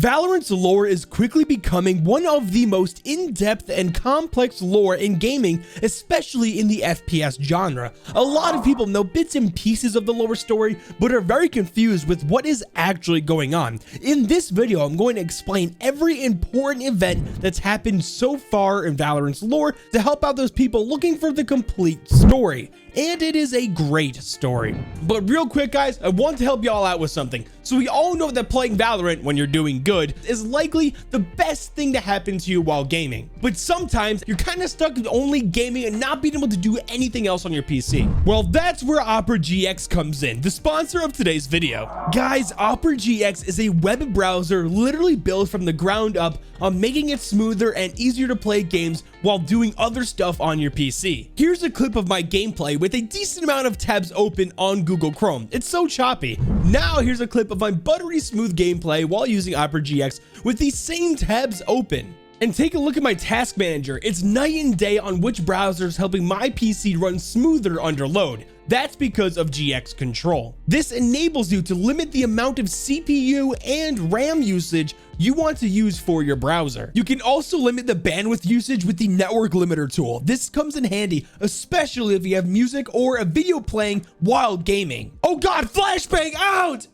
Valorant's lore is quickly becoming one of the most in-depth and complex lore in gaming, especially in the FPS genre. A lot of people know bits and pieces of the lore story, but are very confused with what is actually going on. In this video, I'm going to explain every important event that's happened so far in Valorant's lore to help out those people looking for the complete story. And it is a great story. But real quick, guys, I want to help y'all out with something. So we all know that playing Valorant when you're doing good is likely the best thing to happen to you while gaming. But sometimes you're kind of stuck with only gaming and not being able to do anything else on your PC. Well, that's where Opera GX comes in, the sponsor of today's video. Guys, Opera GX is a web browser literally built from the ground up on making it smoother and easier to play games while doing other stuff on your PC. Here's a clip of my gameplay with a decent amount of tabs open on Google Chrome. It's so choppy. Now here's a clip of my buttery smooth gameplay while using Opera GX with these same tabs open. And take a look at my task manager. It's night and day on which browser is helping my PC run smoother under load. That's because of GX Control. This enables you to limit the amount of CPU and RAM usage you want to use for your browser. You can also limit the bandwidth usage with the network limiter tool. This comes in handy, especially if you have music or a video playing while gaming. Oh God, flashbang out!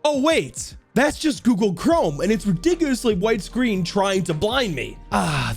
Oh wait. That's just Google Chrome, and it's ridiculously white screen trying to blind me.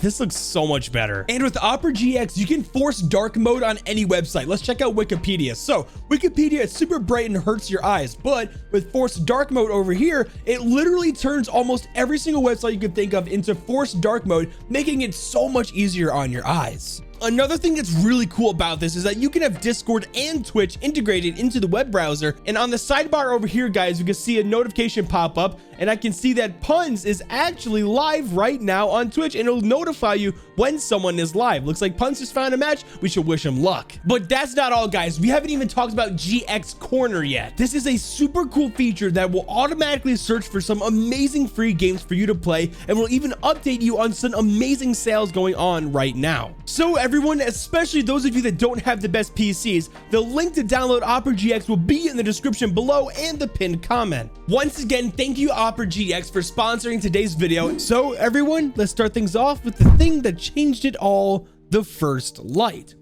This looks so much better. And with Opera GX, you can force dark mode on any website. Let's check out Wikipedia. So Wikipedia is super bright and hurts your eyes, but with forced dark mode over here, it literally turns almost every single website you can think of into forced dark mode, making it so much easier on your eyes. Another thing that's really cool about this is that you can have Discord and Twitch integrated into the web browser. And on the sidebar over here, guys, you can see a notification pop up, and I can see that Puns is actually live right now on Twitch, and it'll notify you when someone is live. Looks like Puns just found a match. We should wish him luck. But that's not all, guys. We haven't even talked about GX Corner yet. This is a super cool feature that will automatically search for some amazing free games for you to play, and will even update you on some amazing sales going on right now. So everyone, especially those of you that don't have the best PCs, the link to download Opera GX will be in the description below and the pinned comment. Once again, thank you Opera GX for sponsoring today's video. So everyone, let's start things off with the thing that changed it all, the first light.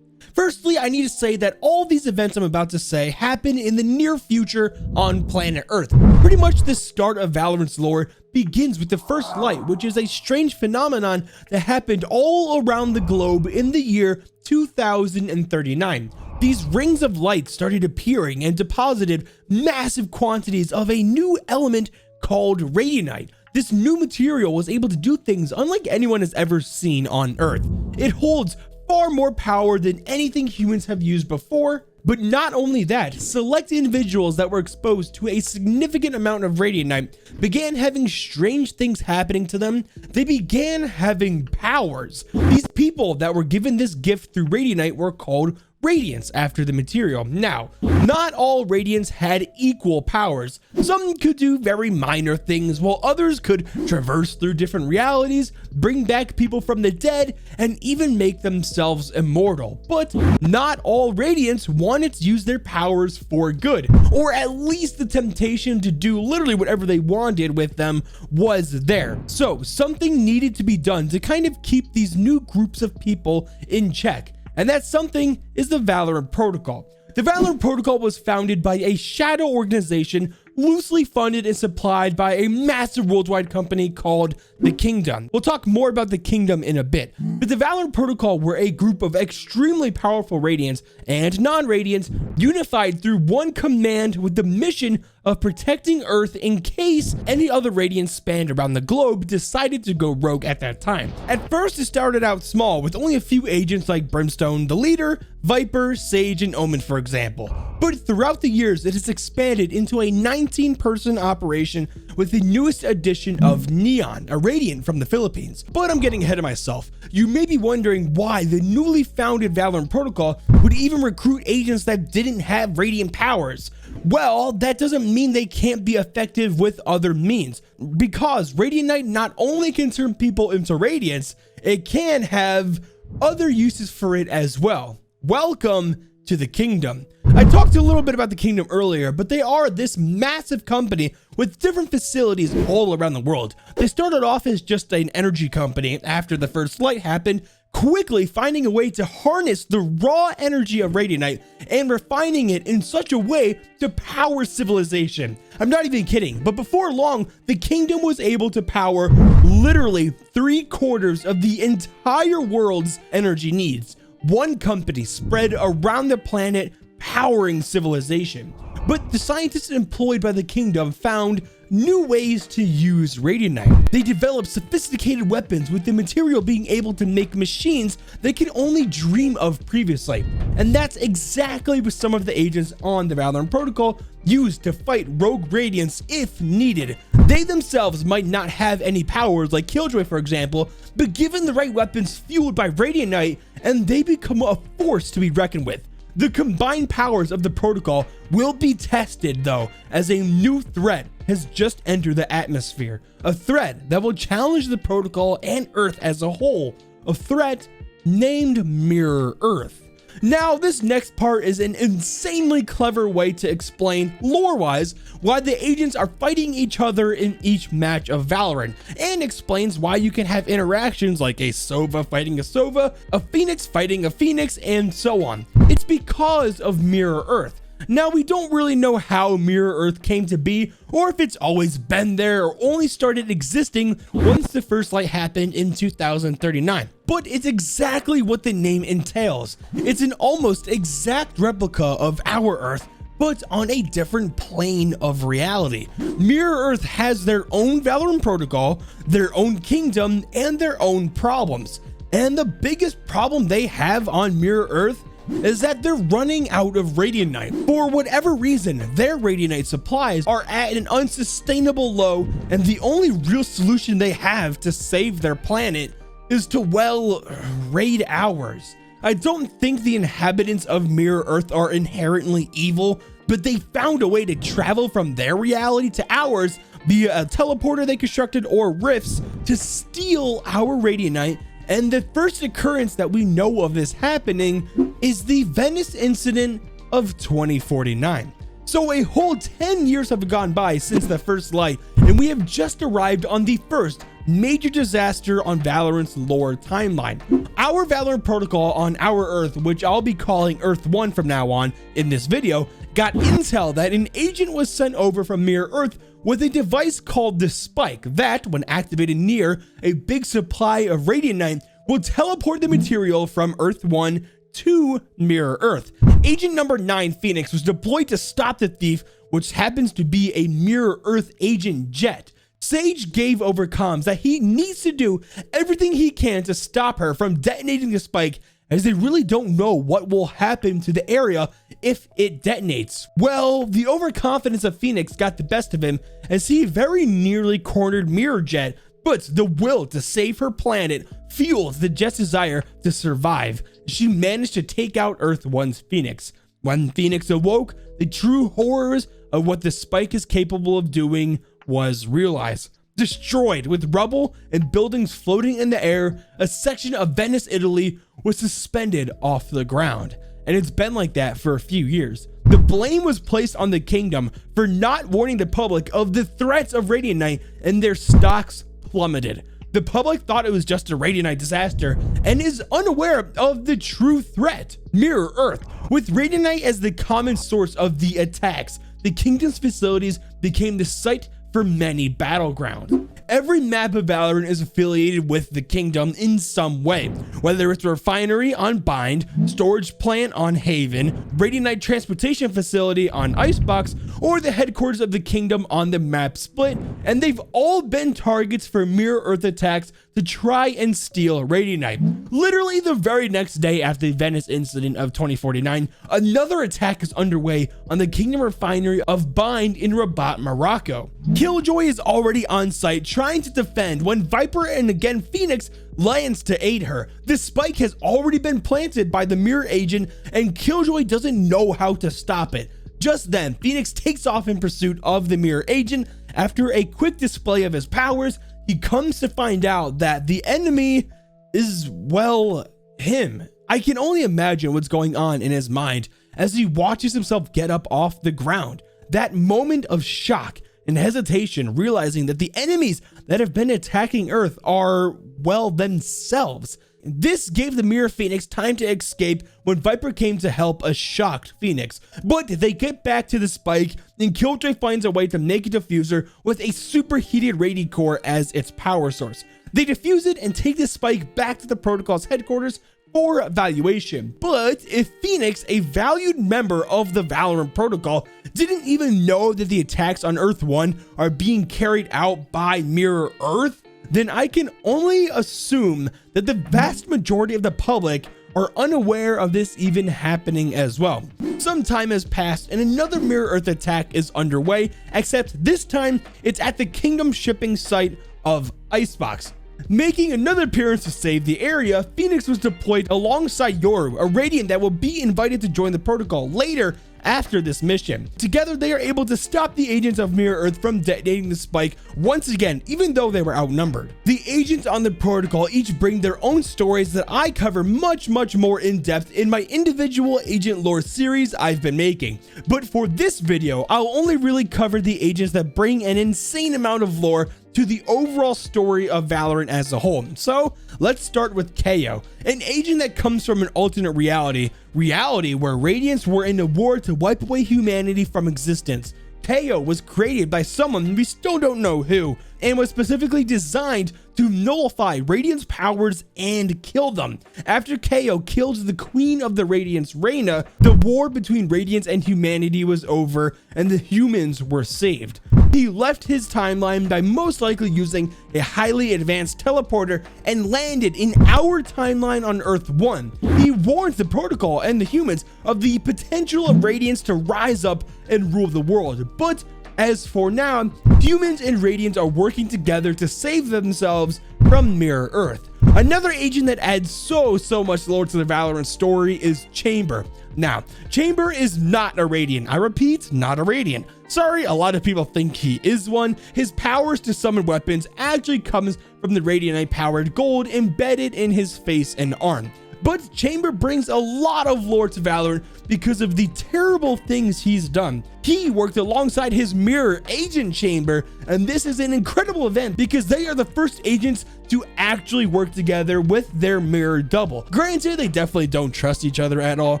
Firstly, I need to say that all these events I'm about to say happen in the near future on planet Earth. Pretty much the start of Valorant's lore begins with the first light, which is a strange phenomenon that happened all around the globe in the year 2039. These rings of light started appearing and deposited massive quantities of a new element called radianite. This new material was able to do things unlike anyone has ever seen on Earth. It holds far more power than anything humans have used before. But not only that, select individuals that were exposed to a significant amount of radianite began having strange things happening to them. They began having powers. These people that were given this gift through radianite were called Radiants after the material. Now, not all Radiants had equal powers. Some could do very minor things, while others could traverse through different realities, bring back people from the dead, and even make themselves immortal. But not all Radiants wanted to use their powers for good, or at least the temptation to do literally whatever they wanted with them was there. So something needed to be done to kind of keep these new groups of people in check. And that something is the Valorant Protocol. The Valorant Protocol was founded by a shadow organization loosely funded and supplied by a massive worldwide company called the Kingdom. We'll talk more about the Kingdom in a bit, but the Valorant Protocol were a group of extremely powerful Radiants and non-Radiants unified through one command with the mission of protecting Earth in case any other Radiants spanned around the globe decided to go rogue at that time. At first, it started out small with only a few agents like Brimstone, the leader, Viper, Sage, and Omen, for example. But throughout the years, it has expanded into a 19-person operation with the newest addition of Neon, a Radiant from the Philippines. But I'm getting ahead of myself. You may be wondering why the newly founded Valorant Protocol would even recruit agents that didn't have Radiant powers. Well, that doesn't mean they can't be effective with other means, because Radianite not only can turn people into Radiants, it can have other uses for it as well. Welcome to the Kingdom. I talked a little bit about the Kingdom earlier, but they are this massive company with different facilities all around the world. They started off as just an energy company after the first light happened, quickly finding a way to harness the raw energy of radianite and refining it in such a way to power civilization. I'm not even kidding, but before long, the Kingdom was able to power literally 3/4 of the entire world's energy needs. One company spread around the planet, powering civilization. But the scientists employed by the Kingdom found new ways to use radianite. They developed sophisticated weapons with the material being able to make machines they could only dream of previously. And that's exactly what some of the agents on the Valorant protocol used to fight rogue radiants if needed. They themselves might not have any powers like Killjoy, for example, but given the right weapons fueled by radianite, and they become a force to be reckoned with. The combined powers of the protocol will be tested, though, as a new threat has just entered the atmosphere. A threat that will challenge the protocol and Earth as a whole. A threat named Mirror Earth. Now, this next part is an insanely clever way to explain, lore-wise, why the agents are fighting each other in each match of Valorant, and explains why you can have interactions like a Sova fighting a Sova, a Phoenix fighting a Phoenix, and so on. It's because of Mirror Earth. Now, we don't really know how Mirror Earth came to be, or if it's always been there, or only started existing once the first light happened in 2039. But it's exactly what the name entails. It's an almost exact replica of our Earth, but on a different plane of reality. Mirror Earth has their own Valorant protocol, their own kingdom, and their own problems. And the biggest problem they have on Mirror Earth is that they're running out of radianite. For whatever reason, their radianite supplies are at an unsustainable low, and the only real solution they have to save their planet is to, well, raid ours. I don't think the inhabitants of Mirror Earth are inherently evil, but they found a way to travel from their reality to ours via a teleporter they constructed or rifts to steal our radianite. And the first occurrence that we know of this happening is the Venice incident of 2049. So a whole 10 years have gone by since the first light, and we have just arrived on the first major disaster on Valorant's lore timeline. Our Valorant protocol on our Earth, which I'll be calling Earth 1 from now on in this video, got intel that an agent was sent over from Mirror Earth with a device called the Spike that, when activated near a big supply of radianite, will teleport the material from Earth 1 to Mirror Earth. Agent number 9 Phoenix was deployed to stop the thief, which happens to be a Mirror Earth agent Jet. Sage gave over comms that he needs to do everything he can to stop her from detonating the spike, as they really don't know what will happen to the area if it detonates. Well, the overconfidence of Phoenix got the best of him as he very nearly cornered Mirror Jet, but the will to save her planet fueled the Jet's desire to survive. She managed to take out Earth 1's Phoenix. When Phoenix awoke, the true horrors of what the spike is capable of doing was realized. Destroyed with rubble and buildings floating in the air, a section of Venice, Italy was suspended off the ground. And it's been like that for a few years. The blame was placed on the Kingdom for not warning the public of the threats of radianite, and their stocks plummeted. The public thought it was just a radianite disaster and is unaware of the true threat, Mirror Earth. With radianite as the common source of the attacks, the Kingdom's facilities became the site for many battlegrounds. Every map of Valorant is affiliated with the Kingdom in some way, whether it's a refinery on Bind, storage plant on Haven, radianite transportation facility on Icebox, or the headquarters of the Kingdom on the map Split, and they've all been targets for Mirror Earth attacks to try and steal radianite. Literally the very next day after the Venice incident of 2049, another attack is underway on the Kingdom refinery of Bind in Rabat, Morocco. Killjoy is already on site trying to defend when Viper and again Phoenix lands to aid her. The spike has already been planted by the Mirror agent and Killjoy doesn't know how to stop it. Just then, Phoenix takes off in pursuit of the Mirror agent. After a quick display of his powers, he comes to find out that the enemy is, well, him. I can only imagine what's going on in his mind as he watches himself get up off the ground. That moment of shock and hesitation, realizing that the enemies that have been attacking Earth are, well, themselves. This gave the Mirror Phoenix time to escape when Viper came to help a shocked Phoenix. But they get back to the spike, and Killjoy finds a way to make a diffuser with a superheated Radiant Core as its power source. They defuse it and take the spike back to the protocol's headquarters for evaluation. But if Phoenix, a valued member of the Valorant protocol, didn't even know that the attacks on Earth 1 are being carried out by Mirror Earth, then I can only assume that the vast majority of the public are unaware of this even happening as well. Some time has passed and another Mirror Earth attack is underway, except this time it's at the Kingdom shipping site of Icebox. Making another appearance to save the area, Phoenix was deployed alongside Yoru, a Radiant that will be invited to join the protocol later after this mission. Together, they are able to stop the agents of Mirror Earth from detonating the spike once again, even though they were outnumbered. The agents on the protocol each bring their own stories that I cover much more in depth in my individual agent lore series I've been making. But for this video, I'll only really cover the agents that bring an insane amount of lore to the overall story of Valorant as a whole. So let's start with KO, an agent that comes from an alternate reality where Radiants were in a war to wipe away humanity from existence. KO was created by someone we still don't know who, and was specifically designed to nullify Radiant's powers and kill them. After KO killed the Queen of the Radiants, Reyna, the war between Radiants and humanity was over and the humans were saved. He left his timeline by most likely using a highly advanced teleporter and landed in our timeline on Earth 1. He warned the protocol and the humans of the potential of Radiants to rise up and rule the world, but as for now, humans and Radiants are working together to save themselves from Mirror Earth. Another agent that adds so much lore to the Valorant story is Chamber. Now, Chamber is not a Radiant. I repeat, not a Radiant. Sorry, a lot of people think he is one. His powers to summon weapons actually comes from the Radiant powered gold embedded in his face and arm. But Chamber brings a lot of lore to Valorant because of the terrible things he's done. He worked alongside his mirror agent Chamber, and this is an incredible event because they are the first agents to actually work together with their mirror double. Granted, they definitely don't trust each other at all,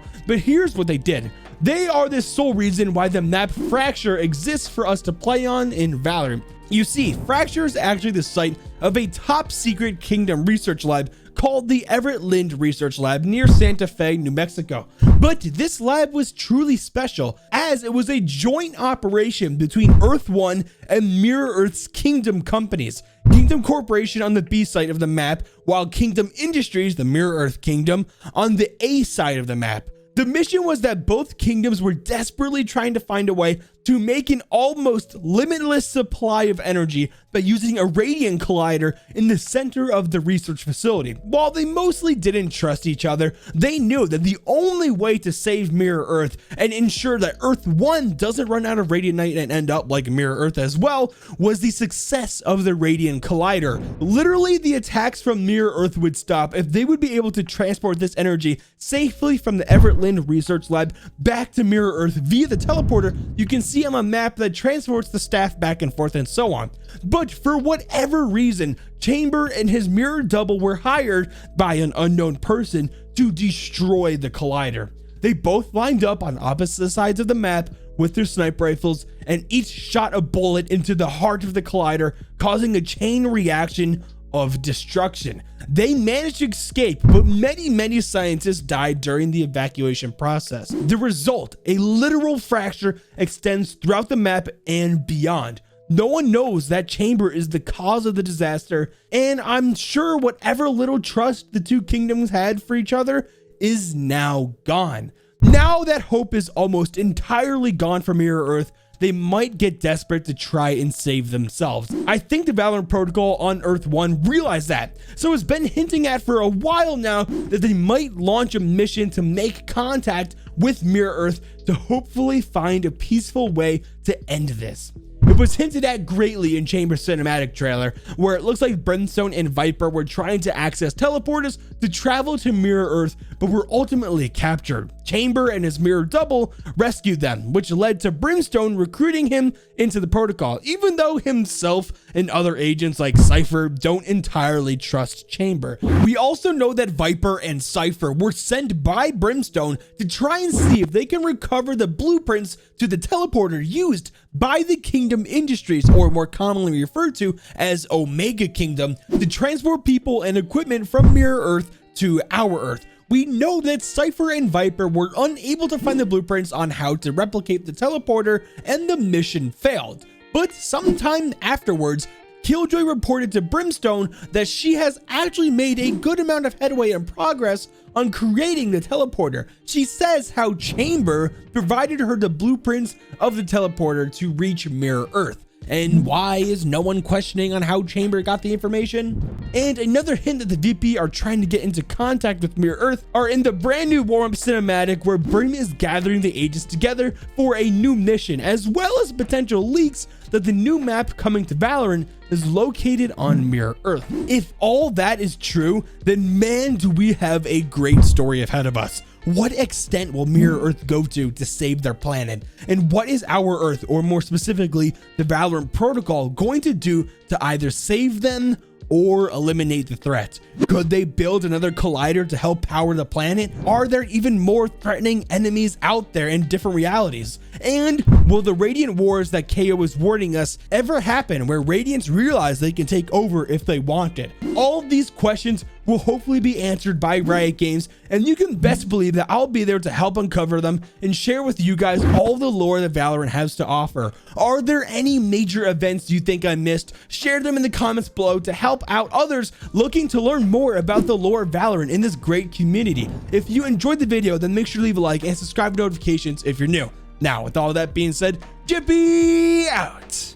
but here's what they did. They are the sole reason why the map Fracture exists for us to play on in Valorant. You see, Fracture is actually the site of a top secret Kingdom research lab called the Everett Lind Research Lab near Santa Fe, New Mexico. But this lab was truly special as it was a joint operation between Earth 1 and Mirror Earth's Kingdom companies. Kingdom Corporation on the B side of the map, while Kingdom Industries, the Mirror Earth Kingdom, on the A side of the map. The mission was that both kingdoms were desperately trying to find a way to make an almost limitless supply of energy by using a radiant collider in the center of the research facility. While they mostly didn't trust each other, they knew that the only way to save Mirror Earth and ensure that Earth 1 doesn't run out of radiant and end up like Mirror Earth as well was the success of the radiant collider. Literally, the attacks from Mirror Earth would stop if they would be able to transport this energy safely from the Everett Lind Research Lab back to Mirror Earth via the teleporter you can see on a map that transports the staff back and forth and so on. But for whatever reason, Chamber and his mirror double were hired by an unknown person to destroy the collider. They both lined up on opposite sides of the map with their sniper rifles and each shot a bullet into the heart of the collider, causing a chain reaction of destruction. They managed to escape, but many scientists died during the evacuation process. The result, a literal fracture extends throughout the map and beyond. No one knows that Chamber is the cause of the disaster, and I'm sure whatever little trust the two kingdoms had for each other is now gone. Now that hope is almost entirely gone from Mirror Earth, they might get desperate to try and save themselves. I think the Valorant protocol on Earth 1 realized that, so has been hinting at for a while now that they might launch a mission to make contact with Mirror Earth to hopefully find a peaceful way to end this. It was hinted at greatly in Chamber's cinematic trailer, where it looks like Brimstone and Viper were trying to access teleporters to travel to Mirror Earth, but were ultimately captured. Chamber and his mirror double rescued them, which led to Brimstone recruiting him into the protocol, even though himself and other agents like Cypher don't entirely trust Chamber. We also know that Viper and Cypher were sent by Brimstone to try and see if they can recover the blueprints to the teleporter used by the Kingdom Industries, or more commonly referred to as Omega Kingdom, to transport people and equipment from Mirror Earth to our Earth. We know that Cypher and Viper were unable to find the blueprints on how to replicate the teleporter, and the mission failed. But sometime afterwards, Killjoy reported to Brimstone that she has actually made a good amount of headway and progress on creating the teleporter. She says how Chamber provided her the blueprints of the teleporter to reach Mirror Earth. And why is no one questioning on how Chamber got the information? And another hint that the VP are trying to get into contact with Mirror Earth are in the brand new warm-up cinematic, where Brim is gathering the agents together for a new mission, as well as potential leaks that the new map coming to Valorant is located on Mirror Earth. If all that is true, then man, do we have a great story ahead of us. What extent will Mirror Earth go to save their planet? And what is our Earth, or more specifically, the Valorant Protocol, going to do to either save them or eliminate the threat? Could they build another collider to help power the planet? Are there even more threatening enemies out there in different realities? And will the Radiant Wars that KO is warning us ever happen, where Radiants realize they can take over if they want it? All of these questions will hopefully be answered by Riot Games, and you can best believe that I'll be there to help uncover them and share with you guys all the lore that Valorant has to offer. Are there any major events you think I missed? Share them in the comments below to help out others looking to learn more about the lore of Valorant in this great community. If you enjoyed the video, then make sure to leave a like and subscribe to notifications if you're new. Now, with all that being said, Jeppy out!